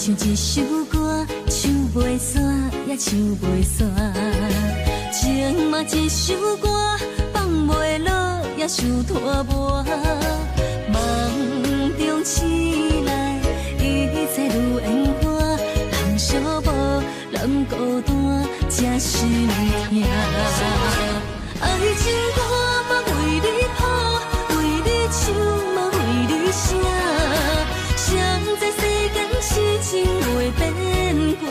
像一首歌，唱袂煞也唱袂煞。情嘛一首歌，放袂落也想拖磨。梦中醒来，一切如烟花，人相无，人孤单，才心痛。爱情歌嘛为你谱，为你唱嘛为你写。谁知世间是情袂变卦，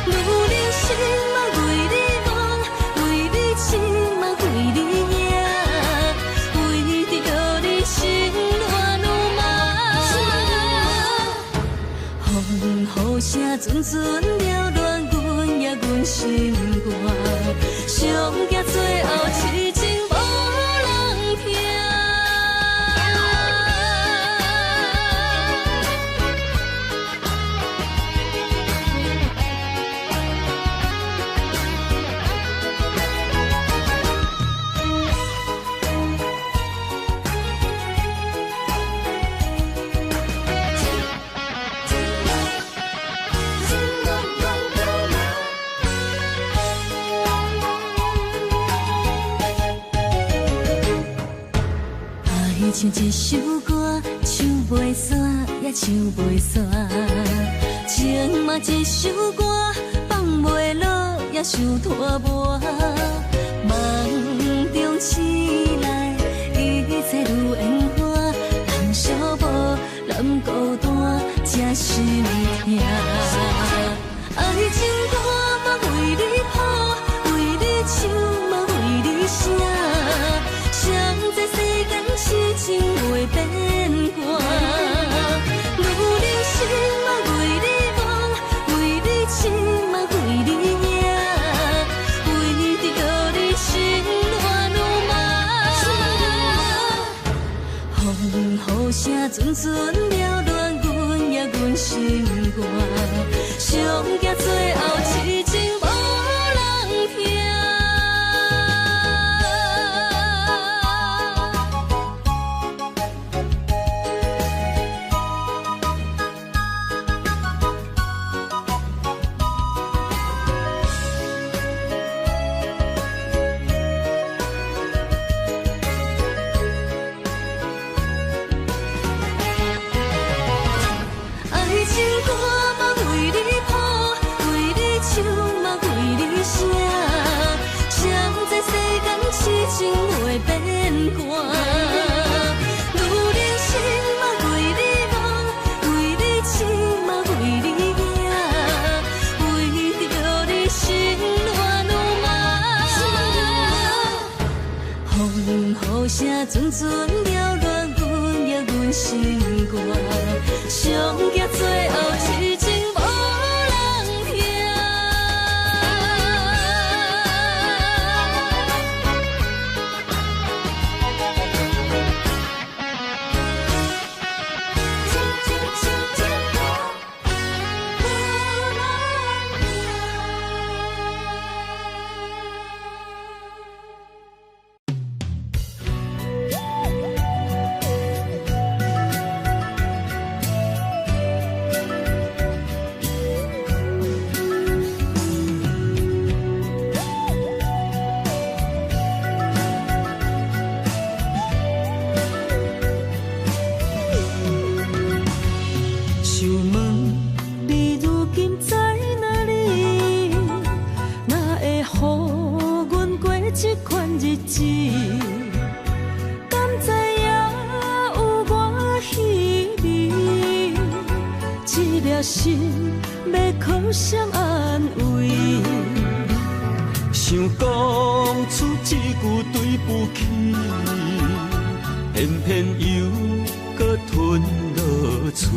女人心嘛为你梦，为你痴嘛为你影，为着你心乱如麻。风雨声阵阵缭乱，阮也阮心肝，上惊最后痴情无人听。像一首歌，唱袂煞也唱袂煞。情嘛一首歌，放袂落也想拖磨。梦中醒来，一切如烟花，人相无，人孤单，才心痛。爱情歌嘛为你谱，为你唱嘛为你写。谁知世间是情袂变卦，女人心嘛为你梦，为你痴嘛为你影，为着你心乱如麻。风雨声阵阵缭乱，阮也阮心肝，上惊最后痴情无人听。情袂变卦，女人心嘛为你梦，为你痴嘛为你影，为着你心乱如麻。风雨声阵阵缭乱，阮也阮心肝，上惊最后痴情无人听。心要靠谁安慰？想讲出一句对不起，偏偏又搁吞落嘴。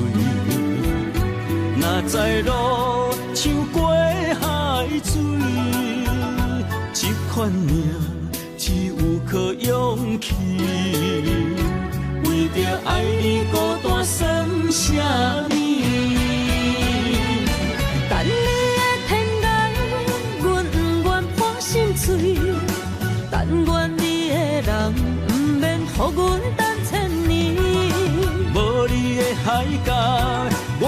若知路像过海水，这款命只有靠勇气。为着爱你孤单算什么？等你的天涯，阮不愿破心碎。但愿你的人不免予阮等千年。无你的海角，我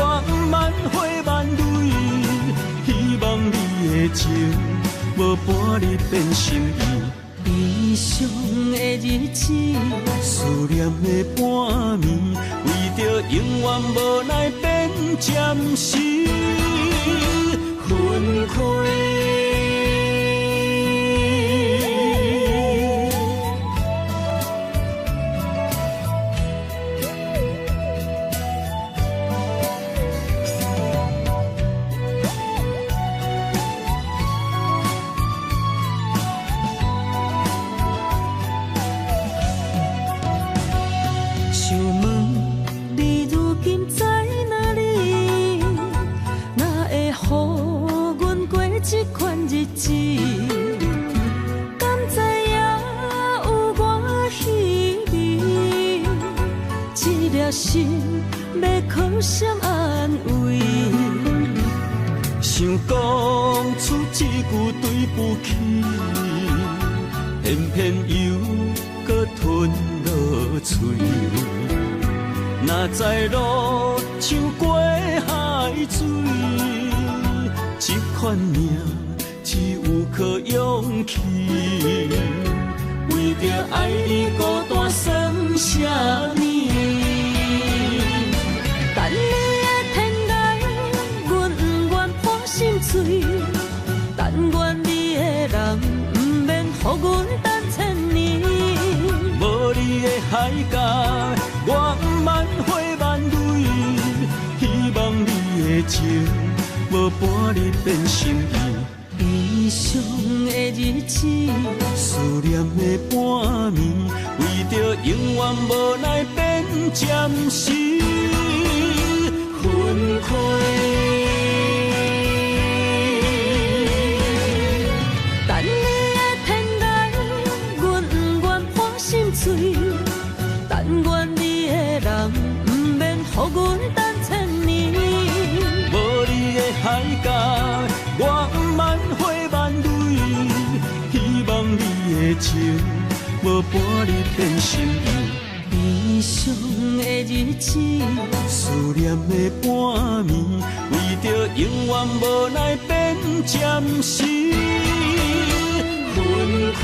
嘛情，无半日变心意。悲伤的日子，思念的半暝，为着永远无奈变暂时分开。敢知影有我稀微，一粒心要靠谁安慰？想讲出一句对不起，偏偏又搁吞落嘴。若知路像过海水，这款命。只有靠勇气，为着爱你孤单算什么？等你的天涯，阮不愿破心碎。但愿你的人，不免予阮等千年。无你的海角，我万花万蕊。希望你的情，无半日变心意。悲伤的日子，思念的半暝，为着永远无奈变暂时分开。等你的天涯，阮不愿破心碎。但愿你的人，不免予阮等千年。无你的海角，我万花万蕊，希望你的情，无半日变心意。悲伤的日子，思念的半暝，为着永远无奈变暂时分开。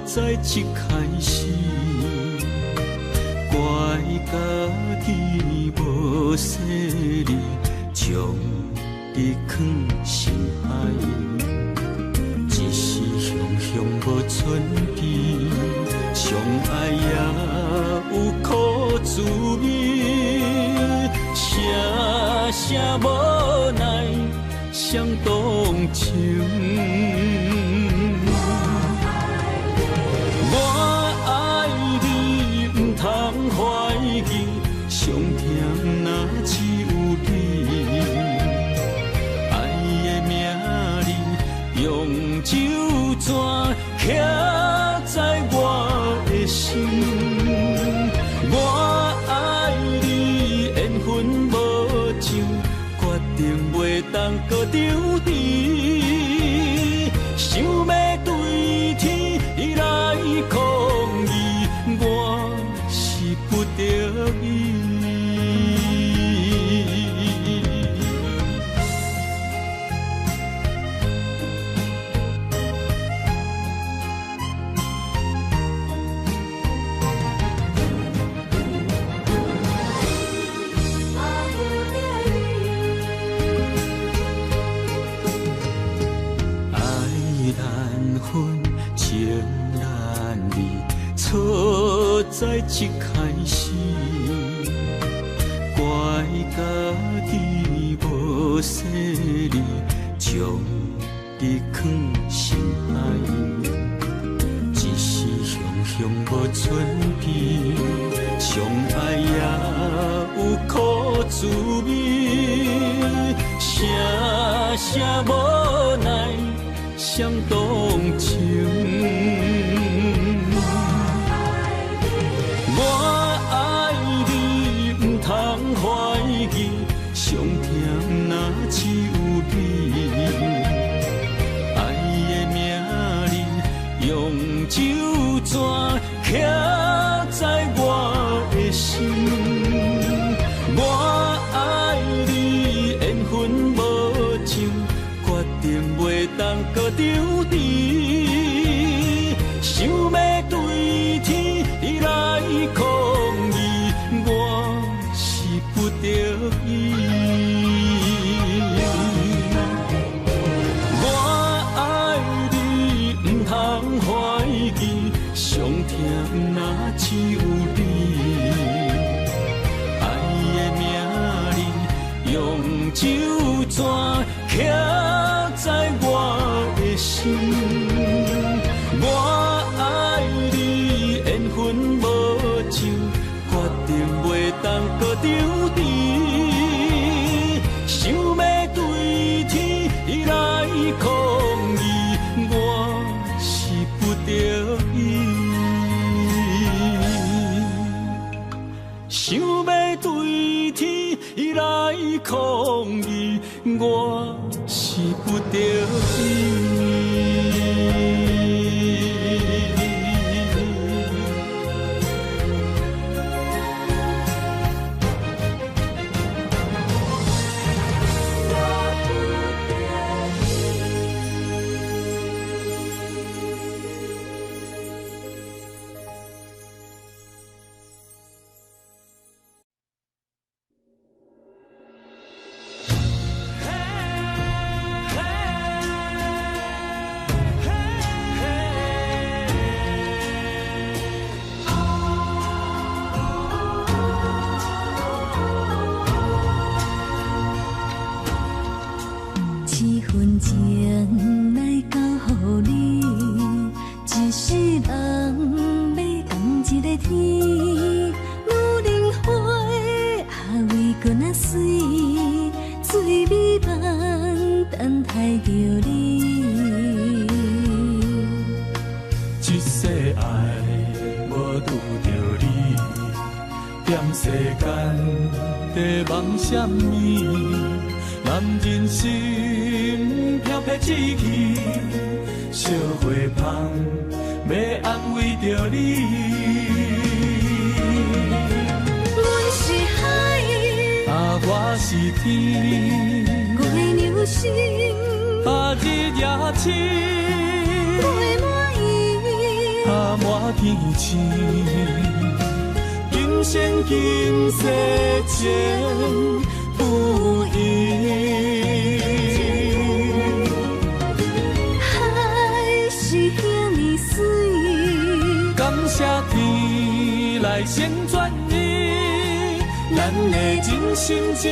在一开始，怪家己无细腻，将你放心海，一时雄雄无存期，相爱也有苦滋味，声声无奈伤动情。通怀疑，上甜若只有你。爱的名字用酒泉刻在我的心。我爱你，缘分无尽，决定袂当搁丢弃。想要对天来抗议，我不得已。在一开始，怪家己无细腻，将你藏心海。一时雄雄无准备，相爱也有苦滋味，声声无奈伤动情。我爱你，不通怀疑，上疼若只有你。爱的名字用手纸刻在我的心。我爱你，缘分无情，决定袂当搁丢你。想要对天来抗议，我是不得已。我爱你，不通怀疑，上疼若只有你。爱的名字用手纸刻在我的心。我爱你，缘分无情，决定袂当搁丢你。想要对天来抗议，我是不得已。想要对天来抗议，我是不得已。世间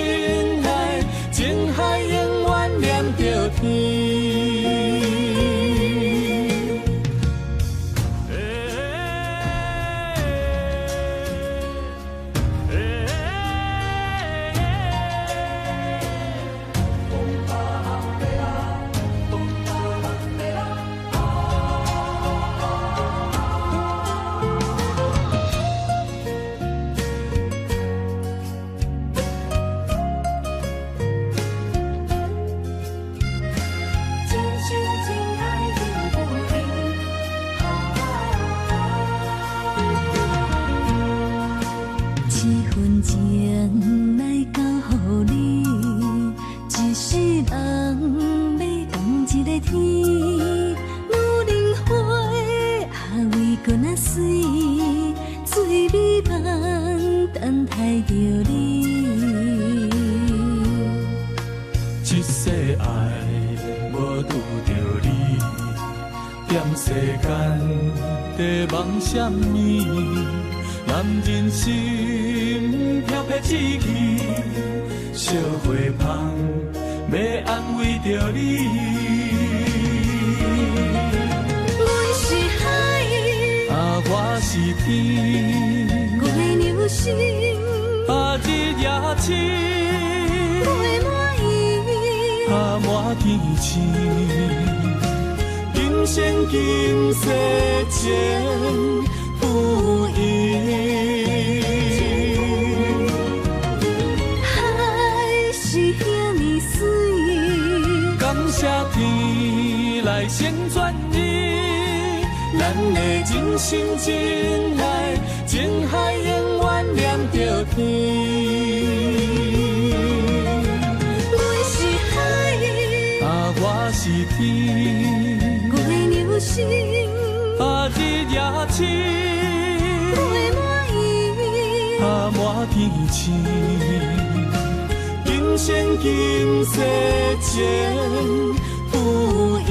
在忙什么？男人心飘撇志气，小花香要安慰着你。阮是海，我是天，月流星，日夜深，月满意，满天星。今生今世前不移，海是遐尼水，感谢天来成全你，咱的真心真爱，情海永远连着天。阮是海，我是天。星，日夜深，月满意，满天星。今生今世前不移，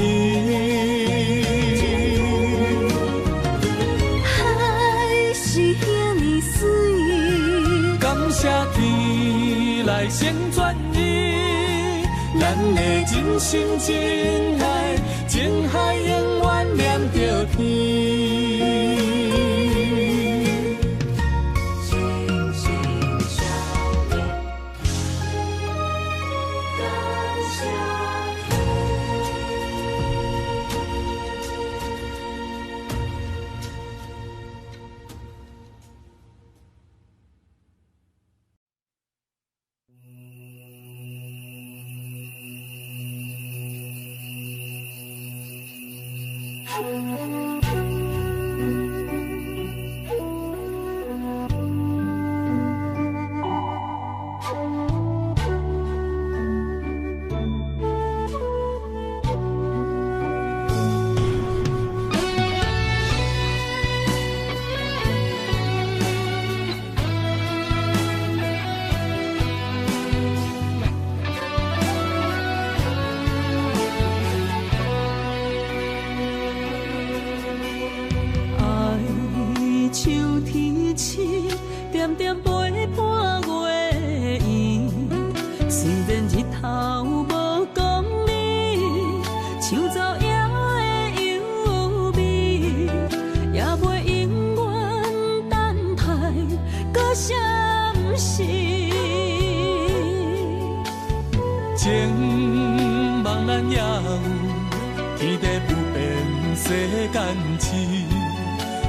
海是遐尼水，感谢天来成全你，咱的真心真爱，情海永远连着天。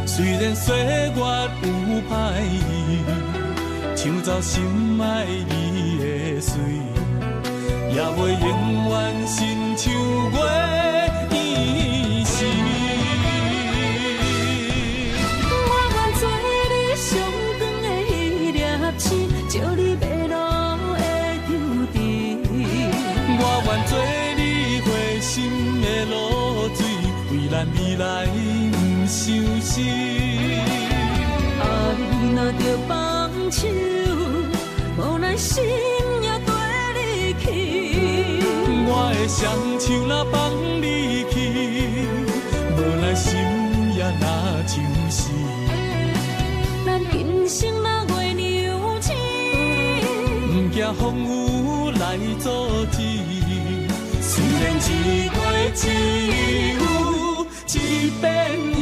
虽然岁月有歹意，抢走心爱你的水，也袂永远亲像月依时。我愿做你上长的迄粒星，照你迷路的丢滴。我愿做你回心的露水，为咱未来不伤心。爱若着放手，无奈心也跟你去。我的双手若放你去，无奈心也若像死。咱今生若月娘亲，不惊风雨来阻止。虽然一月只有一遍年。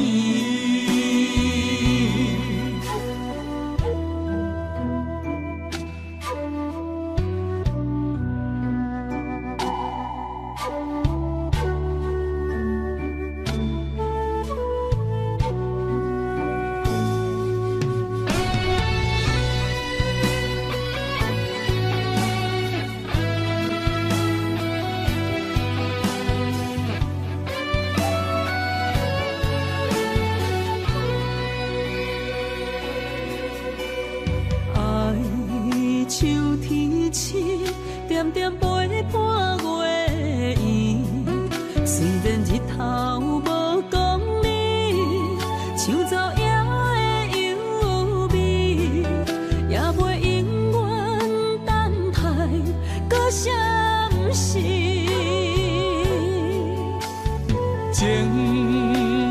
点点陪伴月圆，虽然日头无讲你，抢走夜的幽味，也袂永远等待，搁啥不是？情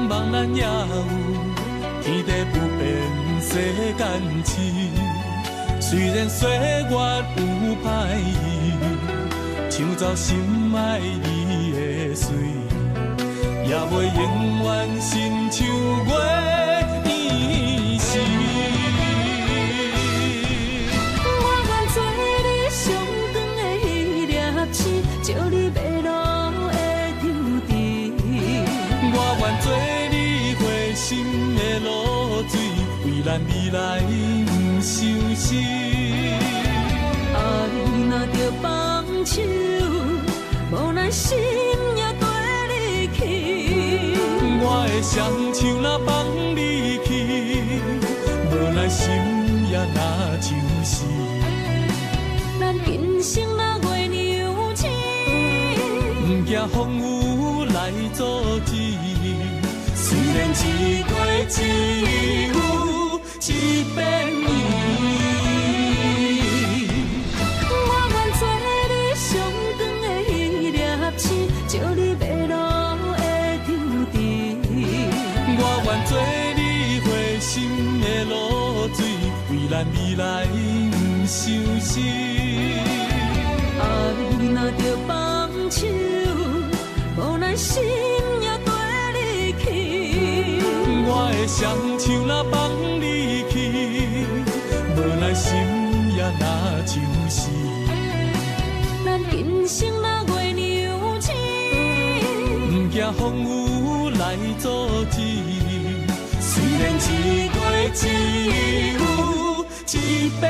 茫然也有，天地不变世间市，虽然岁月有歹意，抢走心爱你的水，也袂永远亲像月依时。我愿做你上长的迄粒星，照你迷路的丢滴。我愿做你花心的露水，为咱未来不相思。爱若着放手，无奈心也跟你去。我的双手若放你去，无奈心也若像是。咱今生若月娘亲，不惊风雨来阻止。虽然一月只有一遍我愿做你上长的迄粒星，照你迷路的丢滴。我愿做你花心的露水，为咱未来不相思。爱若着放手，无奈心也跟你去。我的双手若放你去，无奈心也若像是。咱今生若月娘亲，不惊风雨来阻止。虽然一月只有一遍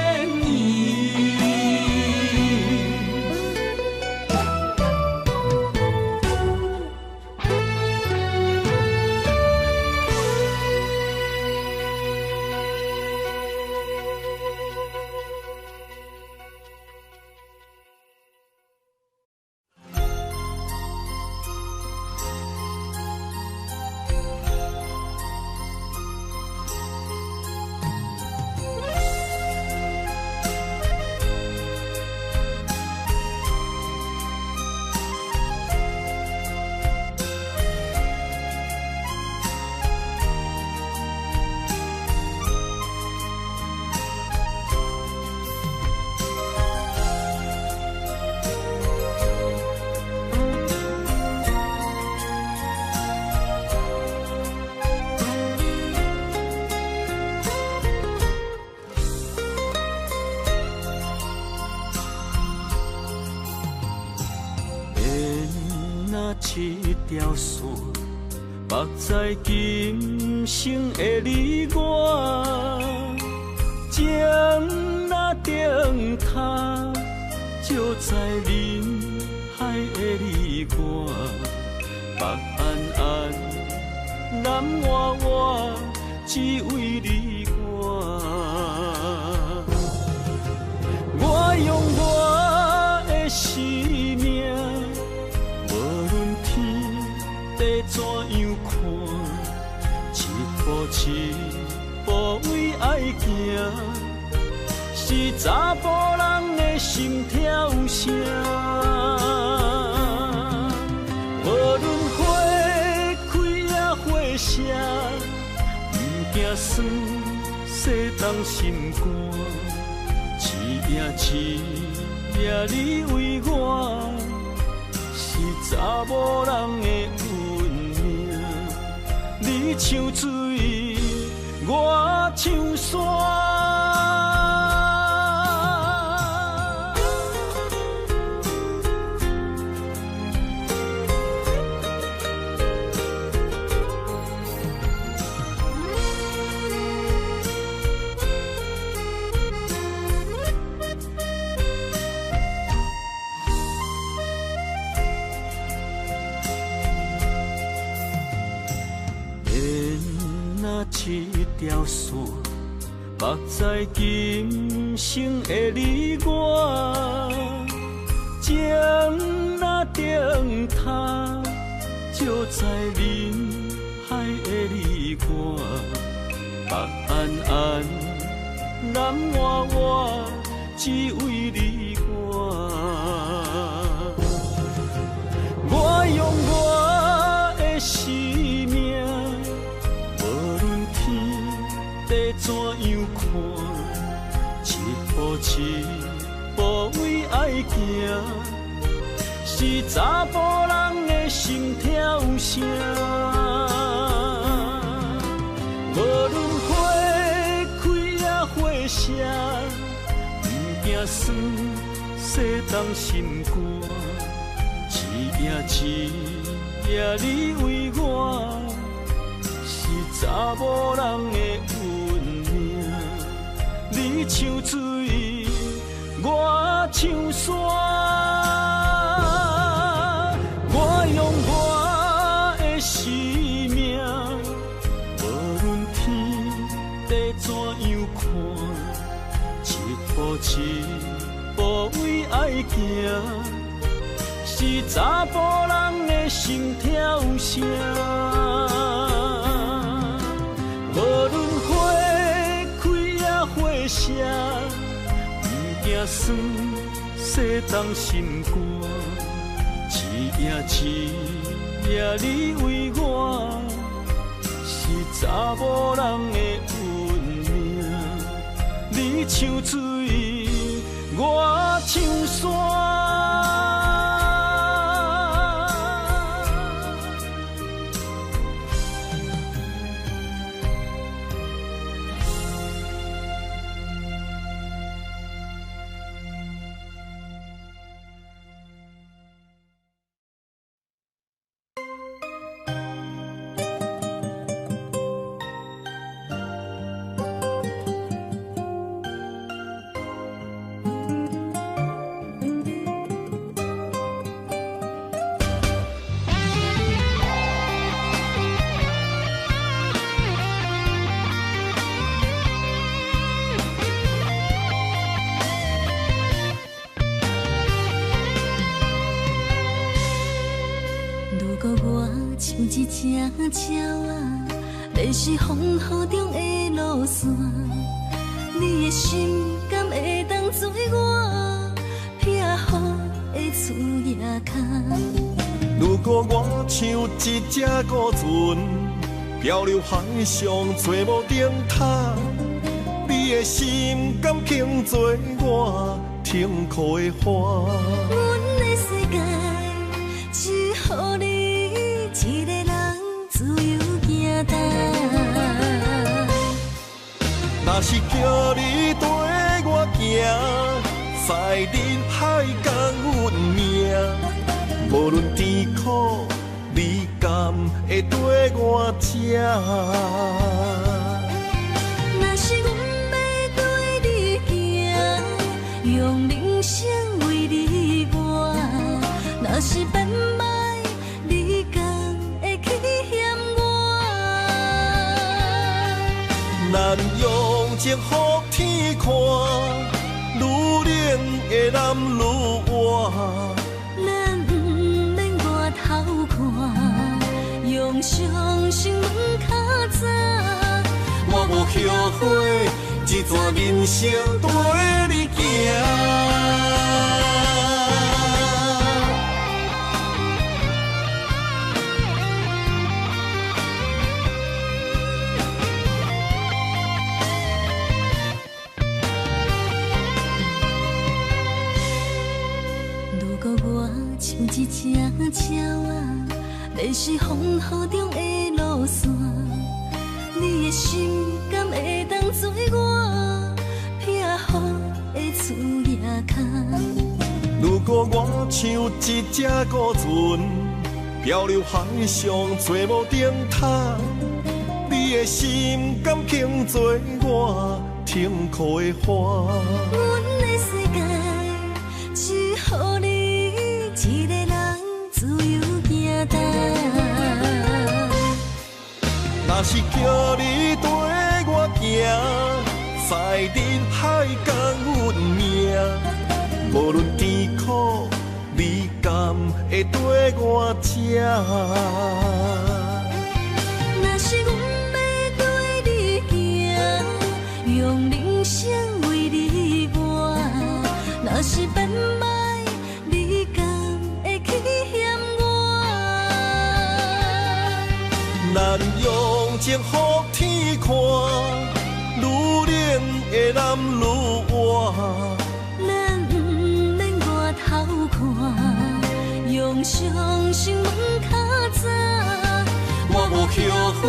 一条线，绑在今生的你我，情若灯塔，照在人海的你我，北暗暗，南弯弯，只为你我。我用我的生命。怎样看？一步一步为爱行，是查甫人的心跳声。无论花开也花谢，不惊酸洗动心肝。一夜一夜你为我，是查某人的。你像水，我像山。一条线，绑在今生的你我，情若灯塔，照在人海的你我，北暗暗，南弯弯，只为你我。我用我的生命。怎样是查甫人的心跳声。无论花开也花谢，不惊酸洗冻心肝。一夜你为我，是查某人的运命。你像水，我像山，我用我的生命，无论天地怎样看，一步一步为爱行。是查甫人的心跳声，无论花开也花谢，不惊酸洗冻心肝。一夜你为我，是查某人的运命。你像水，我像山。一只鸟啊，迷失风雨中的路线，你的心敢会当做我避雨的厝野空？如果我像一只孤船，漂流海上做无顶塔，你的心敢肯做我停靠的花？阮的世界只予你一个人自由行动。若是叫你跟我行，在人海共运命，无论甜苦，你甘会跟我吃？若是阮要对你行，用人生为你活，若是变歹，你甘会去嫌我？咱用情予天看，愈冷的男愈活。咱不免外头看，用双心门较早。我无后悔，一段人生跟你行。如果我像一只鸟啊，迷失风雨中的路线，你的心敢会当做我避雨的厝野空？如果我像一只孤船，漂流海上做无顶塔，你的心敢肯做我停靠的花？阮的世界只予你一个人自由行动。若是叫你跟我行，在人海共运命，无论甜苦，你甘会跟我吃？若是阮要对你行，用人生为你活，若是变歹，你甘会去嫌我？咱用情予天看，愈冷的男愈活。咱不免外头看，用伤心问较早。我无后悔，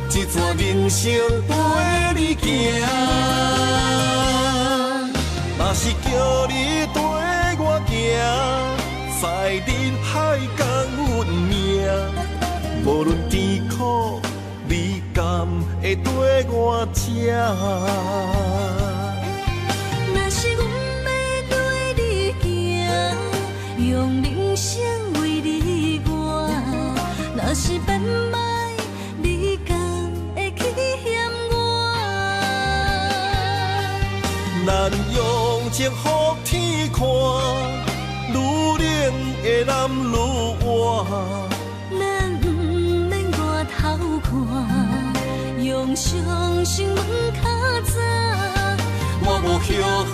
这段人生陪你行。若是叫你跟我行，在人海共运命，无论甜苦，你甘会跟我吃？若是阮要对你行，用人生为你活。若是变歹，你敢会去嫌我？咱用情予天看，愈冷的男愈活。咱不免外头看，用伤心问较早。我无后悔，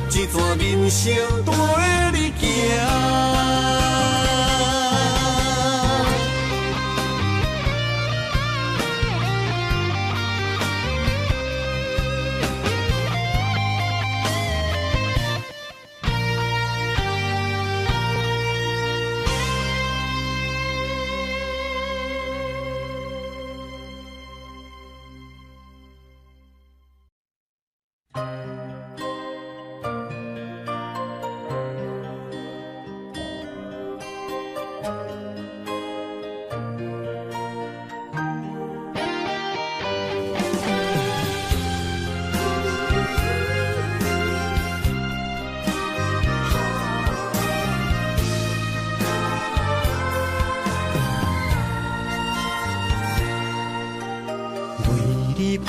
这段人生陪你行。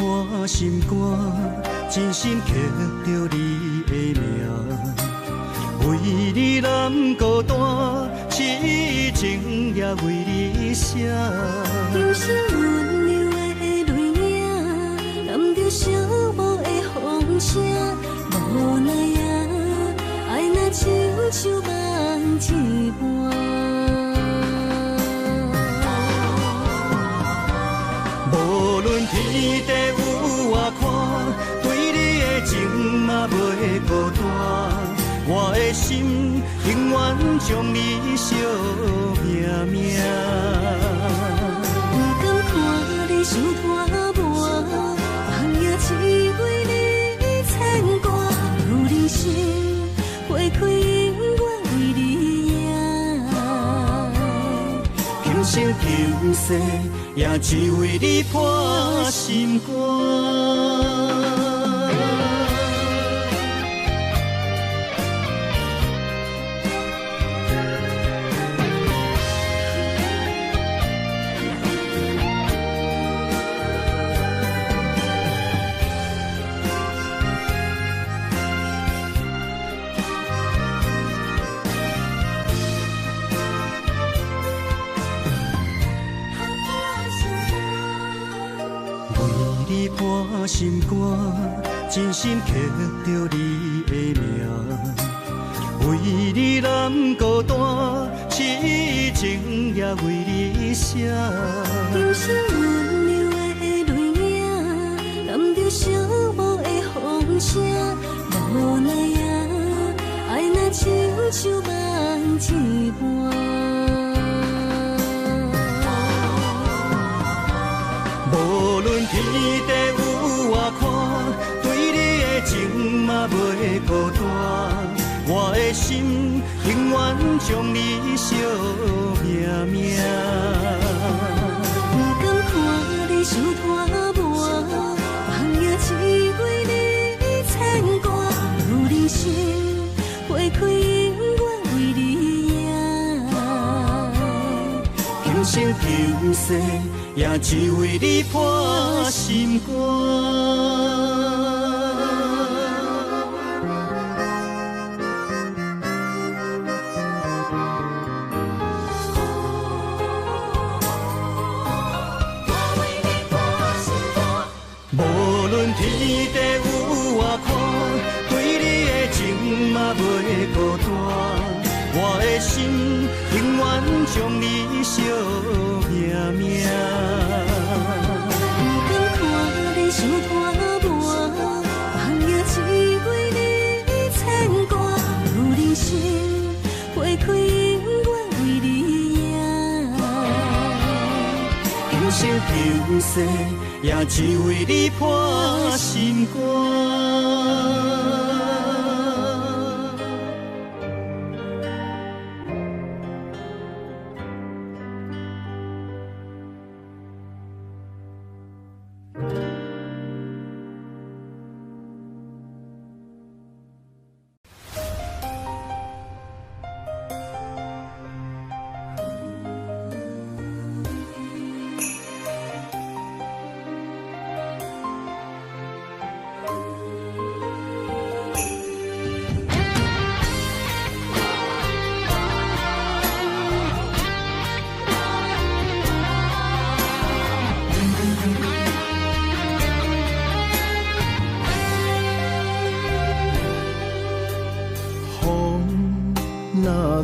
我心肝，真心刻着你的名，为你难孤单，痴情也为你写。人生温柔的泪影，淋着寂寞的风声，无奈啊，爱若亲像梦一般。无论天地有外宽，对你的情嘛袂孤单。我的心永远将你惜命命。不敢看你伤拖磨，梦也只为你牵挂。有人生花开永远为你赢，今生今世也只为你破心肝。破心肝，真心刻着你的名，为你难孤单，痴情也为你写。人生温柔的泪影，淋着寂寞的风声，无奈啊，爱若亲像梦一般。无论天地有外宽，对你的情嘛袂孤单。我的心永远将你惜命命。不敢看你伤拖磨，梦也只为你牵挂。有人生花开永远为你赢，今生今世也只为你破心肝。无论天地有外宽，对你的情嘛袂孤单。我的心永远将你惜命命。不敢看你伤拖磨，梦也只为你牵挂。有人生花开永远生求世，也只为你破心肝。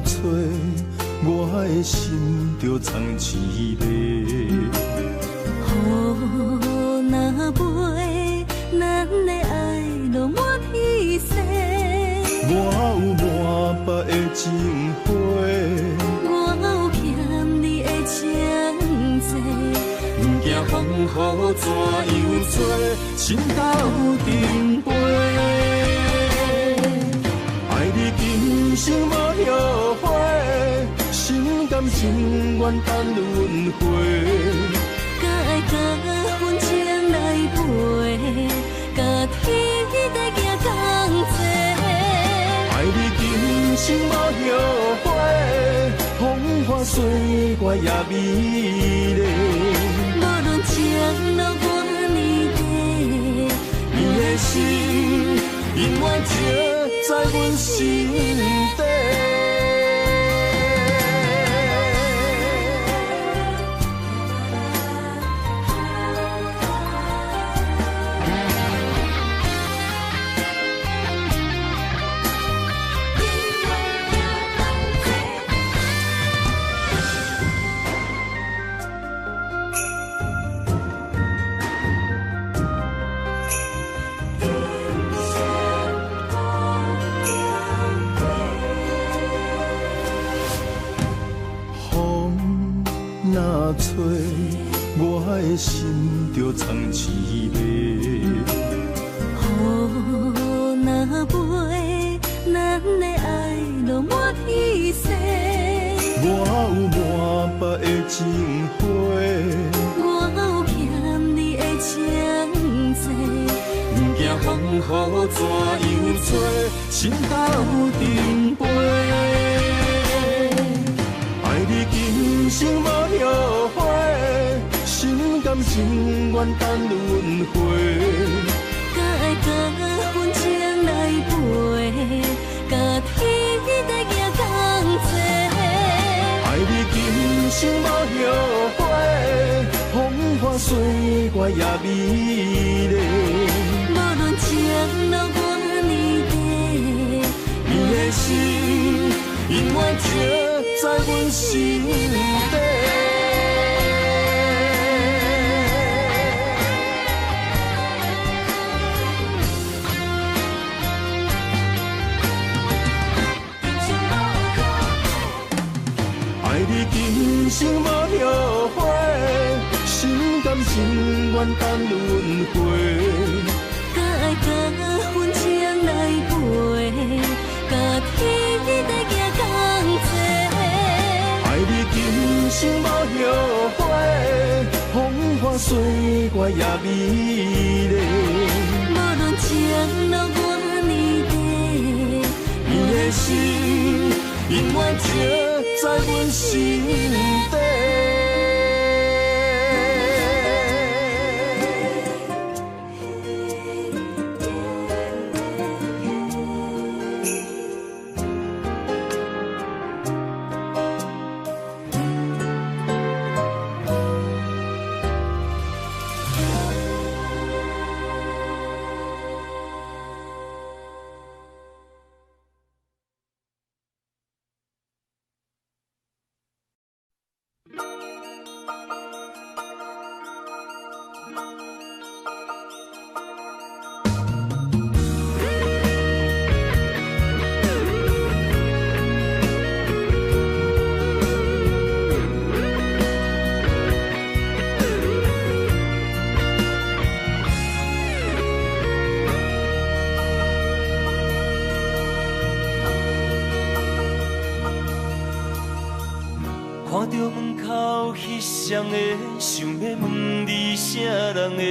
吹，我的心就藏一个。雨若飞，咱的爱落满天星。我有满腹的情花，我有欠你的情债。不惊风雨怎样做，心斗阵飞。爱你今生无后悔，心甘情愿等轮回。甲爱甲阮情来陪，甲天地行同齐。爱你今生无后悔，风花雪月也美丽。无论情路偌呢短，你的心永远刻在阮心底。若吹，我的心就藏一个。雨若飞，咱的爱落满天星。我有满腹的情花，我有欠你的情债。不惊风雨怎样做，心斗阵飞。爱你今生无后悔，心甘情愿等轮回。甲爱甲阮情来陪，甲天地行同齐。爱你今生无后悔，风花雪月也美丽。无论情路偌呢短，你的心永远刻在阮心底。爱你今生无后悔，心甘情愿等轮回。甲爱甲阮情来陪，甲天地行同齐。爱你今生无后悔，风花雪月也美丽。无论情路偌呢短，你的心永远刻在阮心底。看到门口彼双的，想要问你啥人的？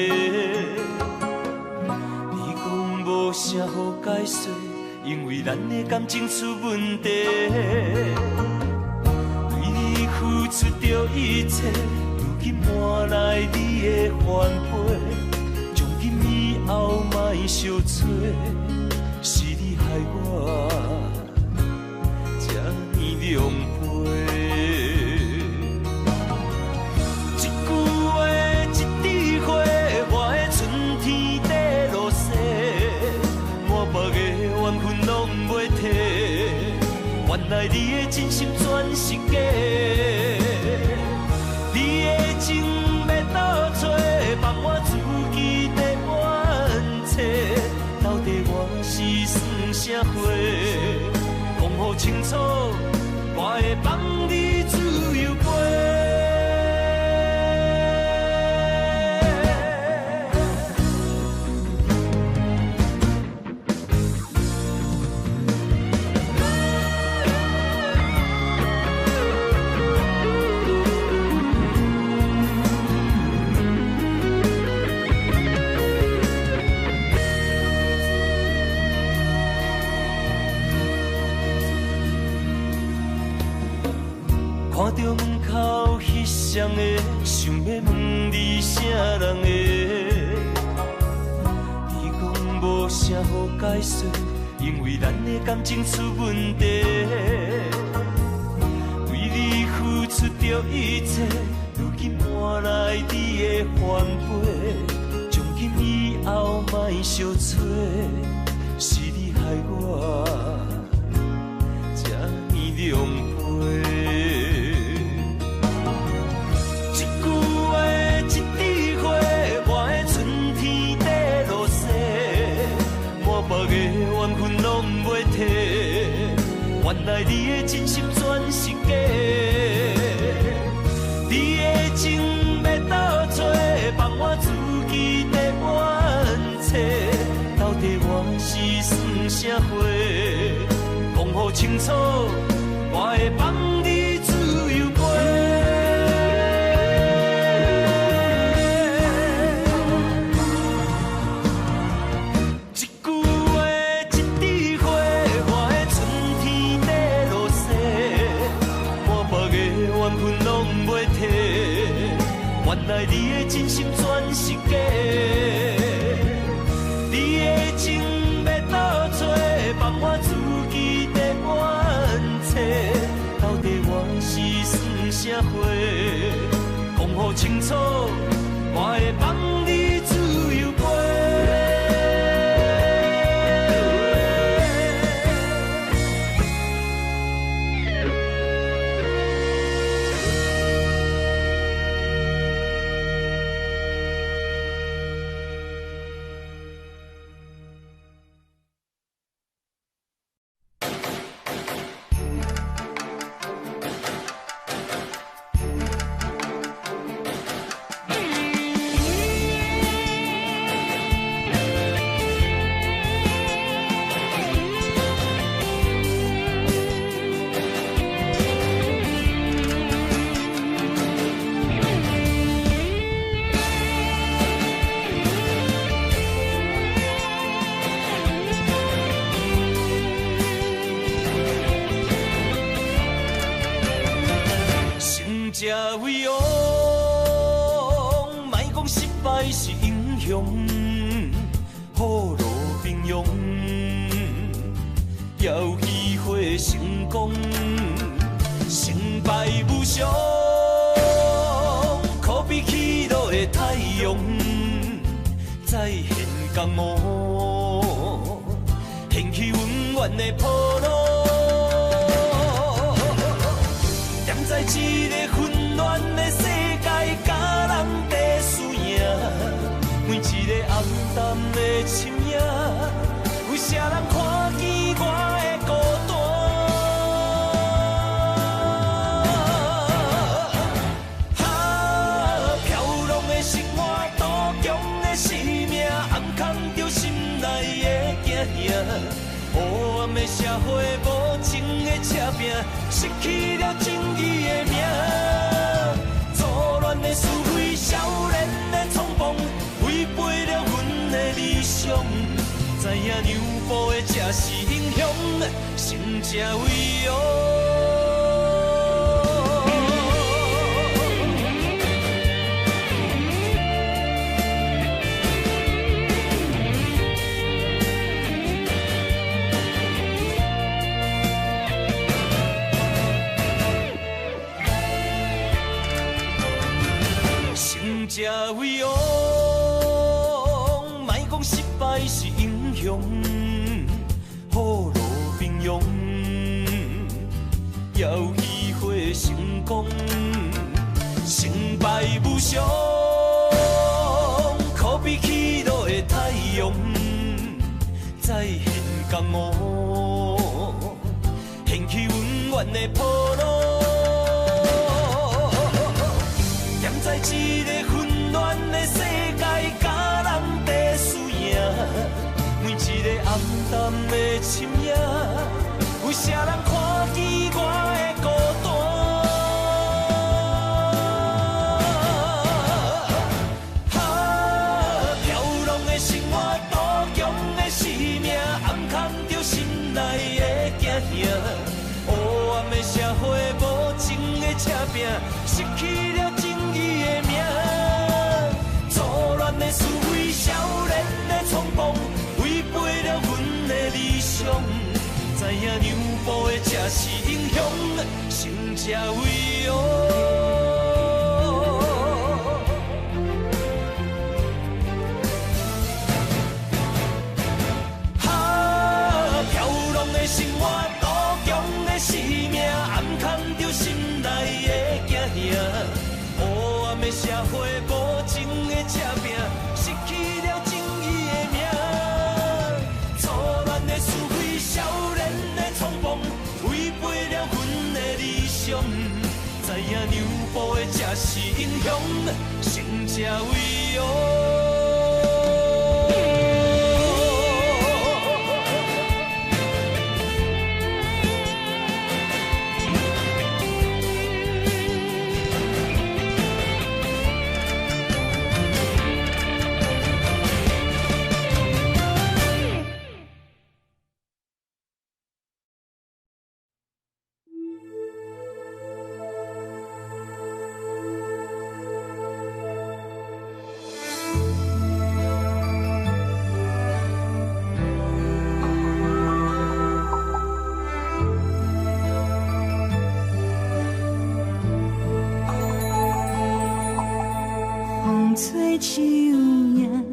你讲无啥好解释，因为咱的感情出问题。为你付出着一切，如今换来你的反悔。从今以后莫相找，是你害我这呢狼狽。原来你的真心全是假，你的情要倒找，放我自己在冤切。到底我是算啥货？讲予清楚，我会放你自由飞。看到门口彼双的，想要问你啥人的？你讲无啥好解释，因为咱的感情出问题。为你付出着一切，如今换来你的反悔。从今以后莫相找，是你害我这呢狼狽。原来你的真心全是假，你的情要倒找，放我自己在冤切。到底我是算啥货？讲予清楚，我会放你自由飞。原来你的真心全是假，你的情要倒找，放我自己在冤切。到底我是算啥货？讲予清楚，我会放你自由飞。这位王，莫讲失败是英雄，雨露平庸，也有机会成功。成败无常，可比起落的太阳，再现江湖，掀起温暖的坡路。在一个混乱的世界，甲人在输赢，每一个暗淡的深夜，有啥人看见我的孤单？飘浪的生活，多强的生命，暗藏着心内的惊吓。黑暗的社会，无情的赤拼，失去了正义的命。才是英雄，成才伟哦。成才伟哦，莫讲失败是英雄。好路平庸，要机会成功，成败无常，可比起落的太阳，再现江湖，掀起温暖的波浪。踮在一个混乱的世界，甲人在输赢。每一个暗淡的深夜，有啥人看见我的孤单？飘浪的生活，多强的生命，暗藏着心内的惊吓。黑暗的社会，无情的车拼，失去了正义的名。错乱的思维，少年的冲动。违背了阮的理想，知影让步的才是英雄，成才伟哦。飘浪的生活，多强的生命，暗藏着心内的惊吓。黑暗的社会，无情的车拼，失去了正义的名。思维少年的冲动，违背了阮的理想。知影让步的才是英雄，成才伟哦。吹树影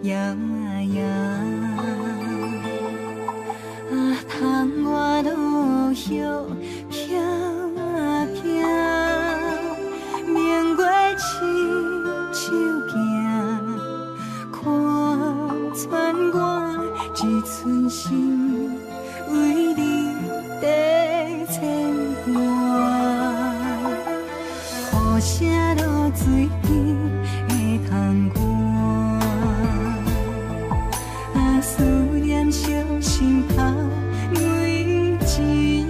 摇啊摇，窗外落叶飘啊飘，明月亲手行，看穿我一寸心，为你在牵挂，雨声落水边。窗外，思念烧心头每一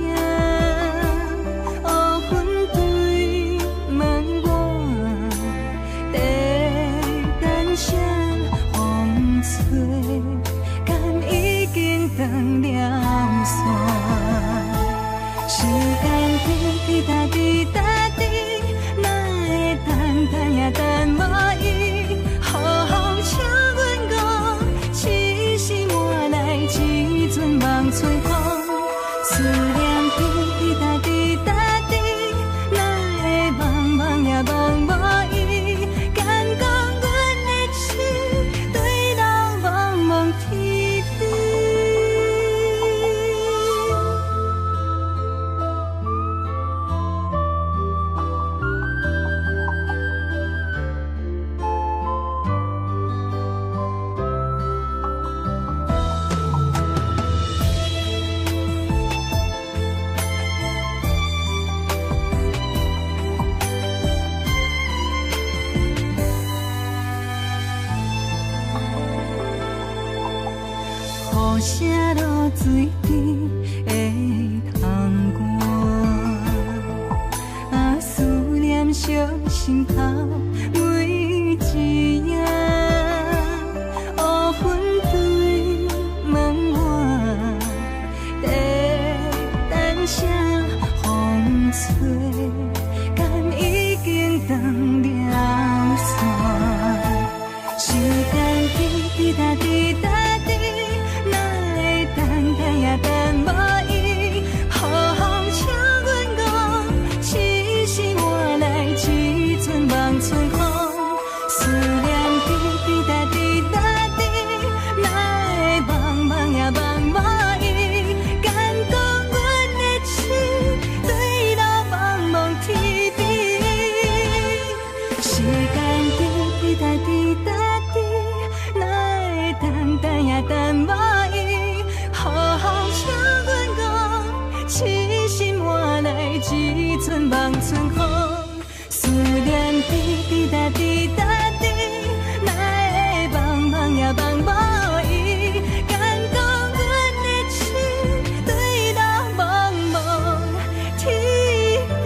夜，黑云对问我，在等啥风吹，敢已经断了线，时间滴答滴答滴，哪会等呀等无伊，好好请阮讲，痴心换来一阵梦吹风，思念滴答滴答滴，哪会茫茫呀茫无伊，敢讲阮的心对老茫茫天地。雨声落水边的窗外，思念烧心头每一夜，黑云对问我，找，敢已经断了线。时间滴答滴答滴，哪会等待也等无伊？雨风请阮讲，痴心换来一阵梦春风。思念滴滴答滴答滴，哪会茫茫也茫无伊？敢讲阮的心对路茫茫天边？时间滴滴答滴答滴，哪会等待也等无伊？雨风请阮讲，痴心换来一阵梦春风。思念滴滴答滴答滴，哪会茫茫也茫无伊？敢讲阮的心对路茫茫天边？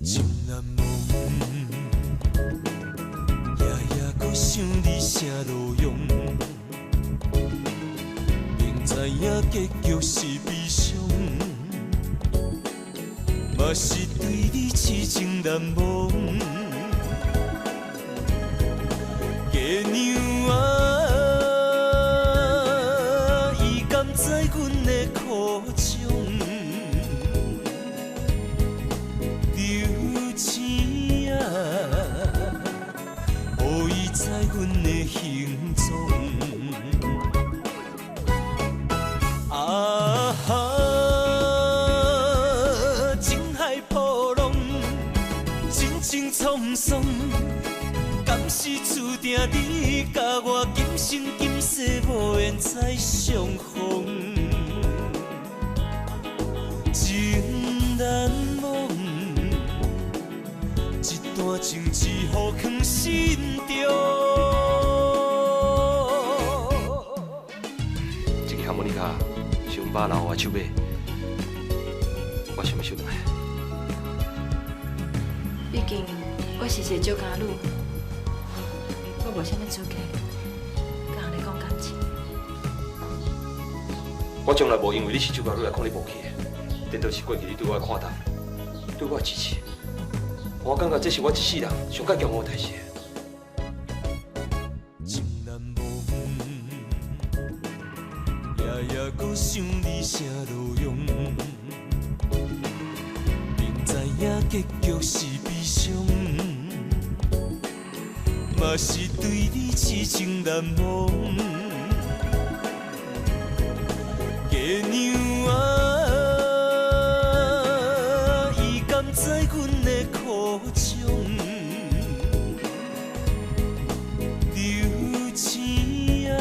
情难忘，夜夜搁想你啥路用，明知影结局是悲伤，嘛是对你痴情难忘。月娘啊，伊甘知阮的苦衷？流星啊，予伊知阮的行踪。啊哈，情海波浪，真情沧桑，敢是注定你甲我今生今世无缘再相逢？情难忘。一段情只好藏心中。这个哈莫尼卡是阮爸留我手买，我想要收来。毕竟我是一个酒家女，我无啥物资格甲人咧讲感情。我从来无因为你是酒家女来看你无起的，颠倒是过去你对我的看淡，对我的支持。我感觉这是我一世人上较骄傲的代志。情难忘，夜夜搁想你啥路用，明知影结局是悲伤，嘛是对你痴情难忘。月娘啊，伊甘知阮的苦衷？流星啊，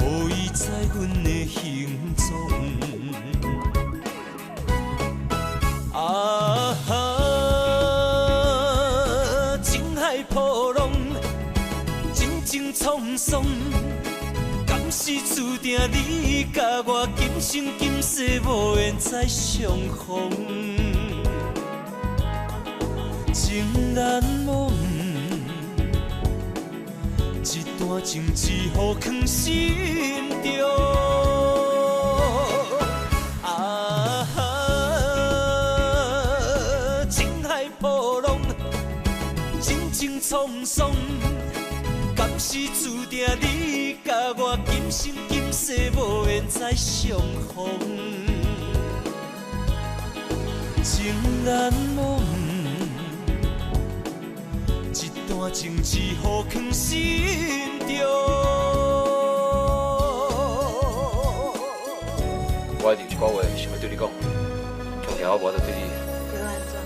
予伊知阮的行踪。啊哈，情海波浪，真情沧桑。敢是注定你甲我今生今世无缘再相逢？情难忘，一段情只好藏心中。啊哈，情海波浪，真情沧桑。敢是注定你甲我今生今世无缘再相逢？情难忘，一段情只好藏心中。我一定有一句话想要对你讲，从听我无得对你。对我安怎？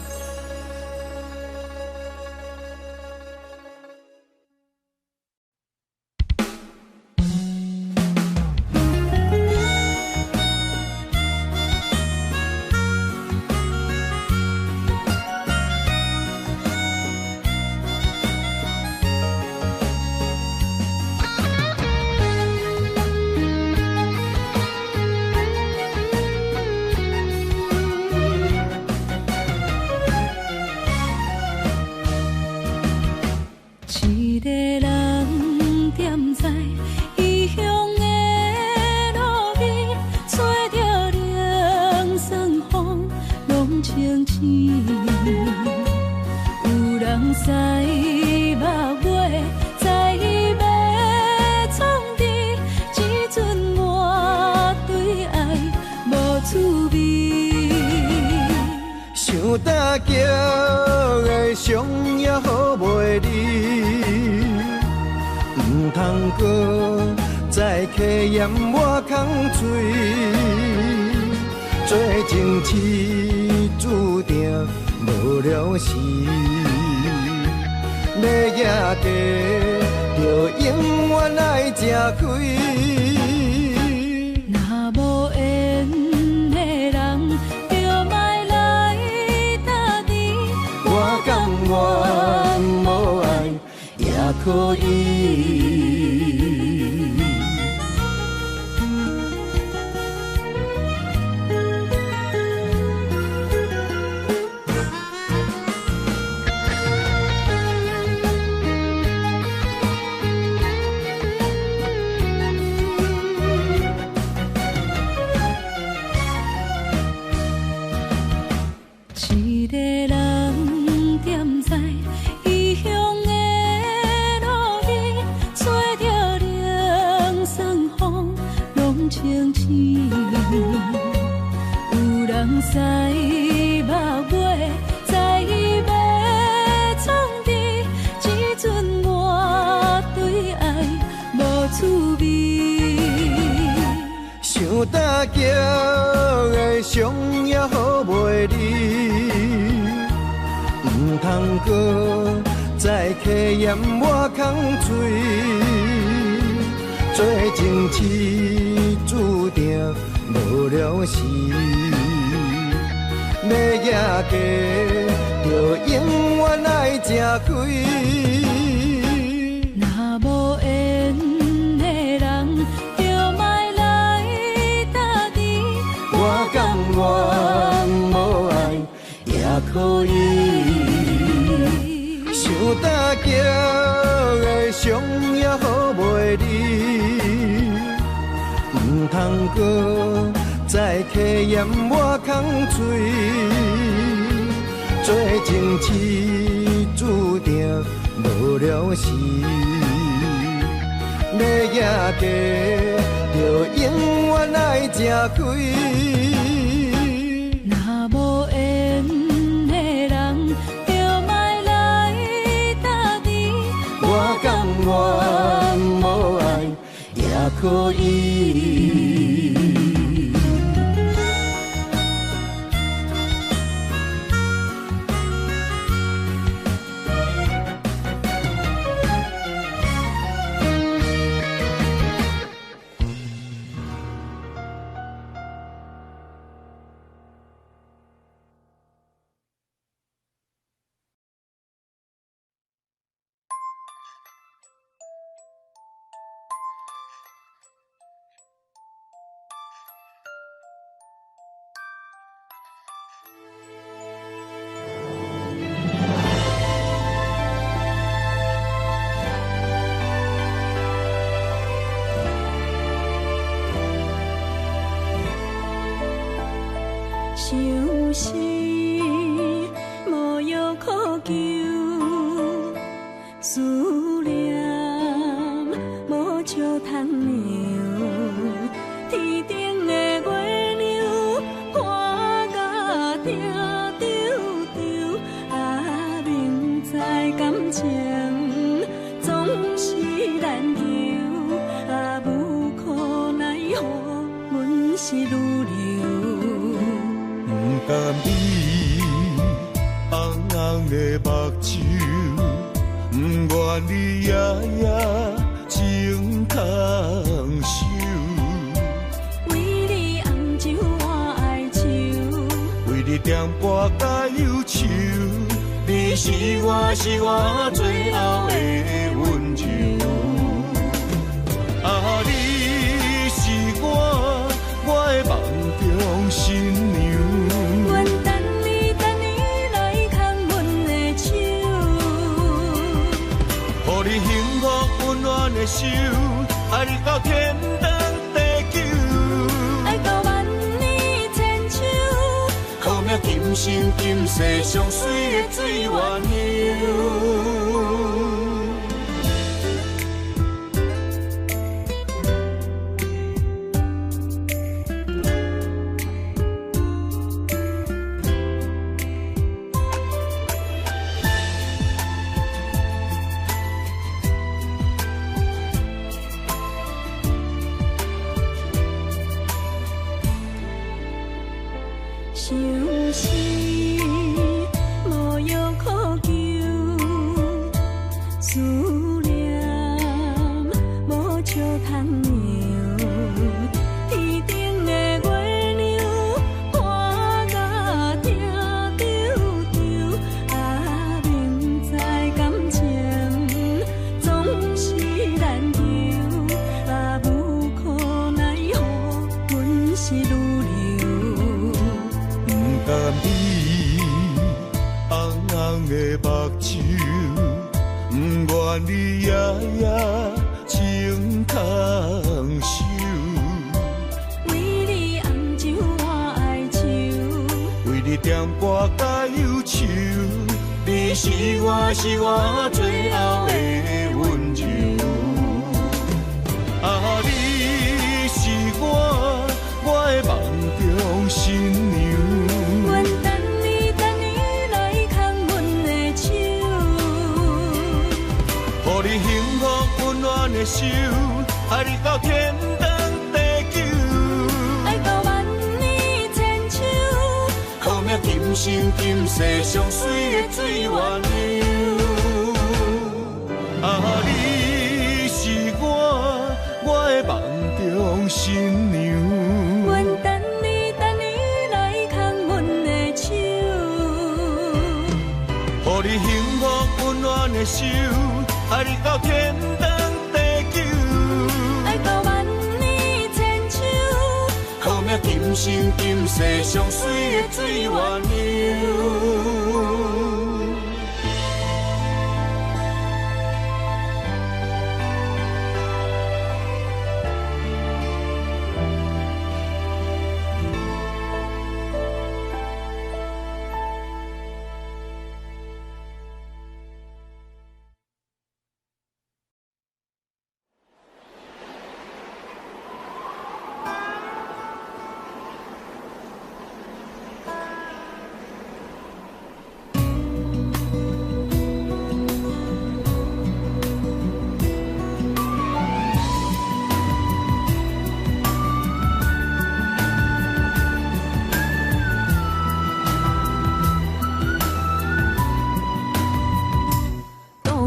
一个人踮在异乡的路边，吹着冷霜风，拢清醒。有人使目尾，在要创治，只准我对爱无滋味。想大桥的伤也好袂离，唔通搁再客嫌我空嘴，做情痴注定无了时，要举家就永远爱吃亏。若无缘的人，就莫来打你。我甘愿无爱也可以。一个人踮在异乡的路边，吹着冷霜风，拢清醒。有人使目尾，在要创治，只准我对爱无滋味。想大桥的伤也好袂离，唔通搁再客嫌我空嘴，做情痴注定无了时，要举家就永远爱吃亏。若无缘的人，就莫来打你。我甘愿无爱也可以。想大桥的伤也好袂离，唔通搁再客嫌我空嘴，做情痴注定无了时，要举家就永远爱吃亏。若无缘的人，就莫来打你。我甘愿无爱也可以。伤心无药可救，思念无石通留。天顶的月亮看甲定丢丢，啊，明知感情总是难求，啊，无可奈何，阮是愈流。甘你红红的目睭，不愿你夜夜情空守。为你红酒换哀愁，为你点歌甲忧愁，你是我最后的温柔。啊，你是我的梦中新娘。阮等你来牵阮的手，予你幸福温暖的手，爱你到天长地久，爱到万年千秋，靠命今生今世上水的水缘由。相思无药可救，思念无笑通留。天顶的月亮看甲听丢丢，啊，明知感情总是难求，啊，无可奈何，阮是愈留。甘你红红的目睭，不愿你夜夜情空守。为你红酒换哀愁，为你点歌甲忧愁，你是我最后的温柔。啊，你是我的梦中新娘。阮等你来牵阮的手，予你幸福温暖的手，爱你到天长地久，爱到万年千秋，靠命今生今世上水的水缘由。啊，你是我的梦中新娘。阮等你来牵阮的手，予你幸福温暖的手，爱你到天长地久，爱到万年千秋，靠命今生今世上水的水缘由。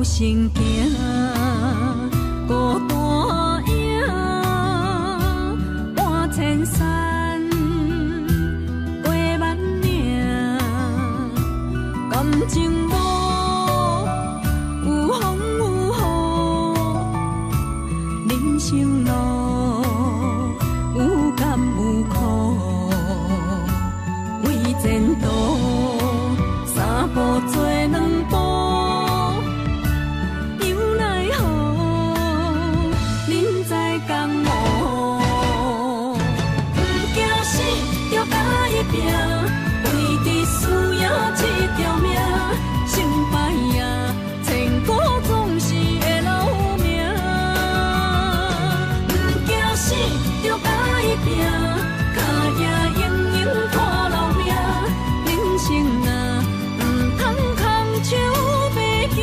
心行孤单影，半千山过万岭，感情无有风有雨，人生路有甘有苦，为前途三步做两步。为伫输赢这条命，成败赢，千古总是会留名。不惊死，着甲伊拼，脚也硬硬拖老命。人生啊，唔通空手白行。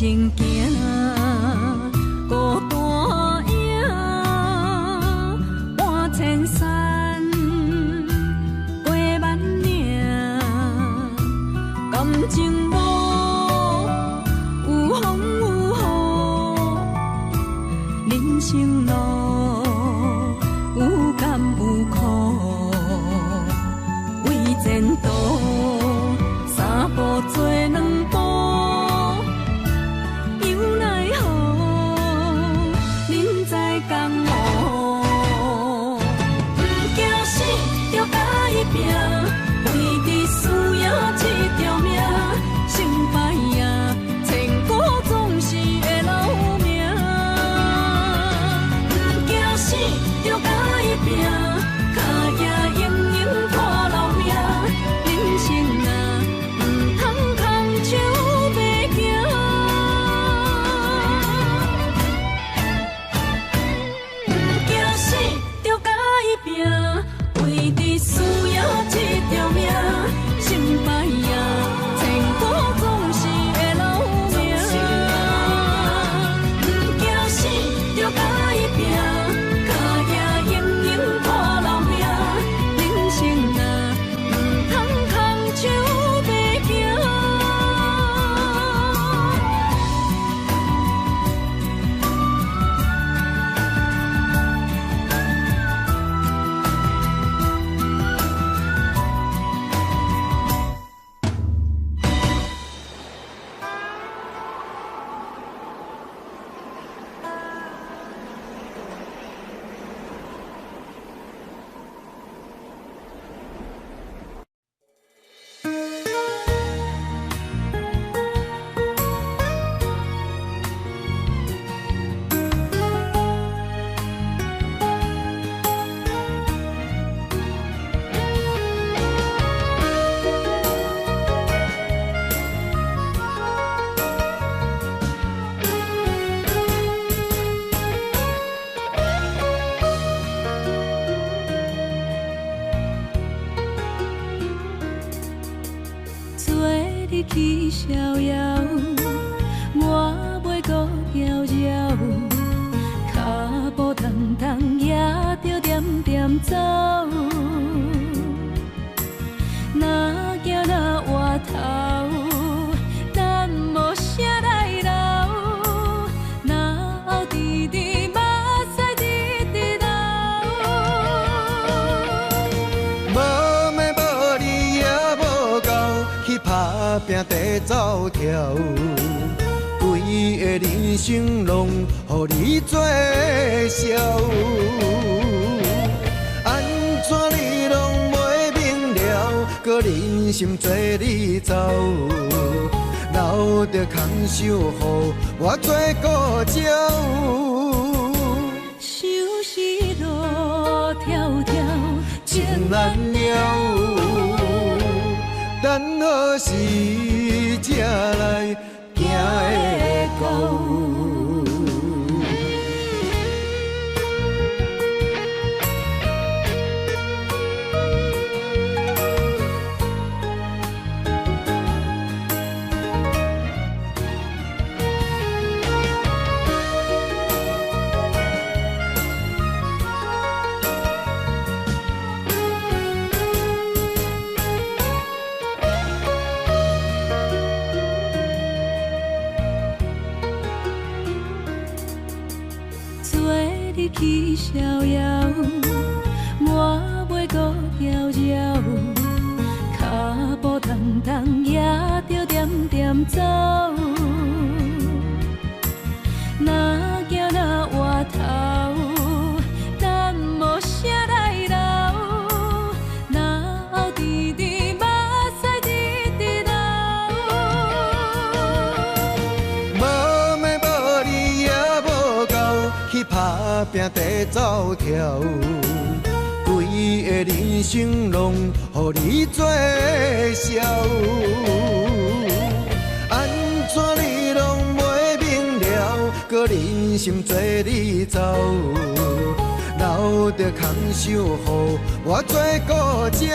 生行，孤单影，半千山，过万岭，感情无有风有雨，人生路有甘有苦，为前途三步做两步。去逍遥，我袂搁摇摇，脚步重重也着点点走。若行若回头，咱无啥来留，若后直直目屎直直流。无咩无理也无够，去打拼地走跳，规个人生拢予你做笑。安怎你拢袂明了，搁忍心做你走，留着空手予我做顾鸟。想是路迢迢，情难了。等何时才来行会到？去逍遥，我袂搁摇摇，脚步重重也着点点走。若行若回头，咱无啥来留，若后直直目屎直直流。无咩无理也无够，去打拼地走跳，规个人生拢予你做笑。安怎你拢袂明了，搁忍心做你走，留着空手予我做顾鸟。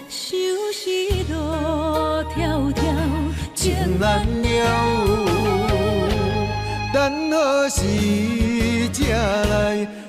想是路迢迢，情难了。时才来。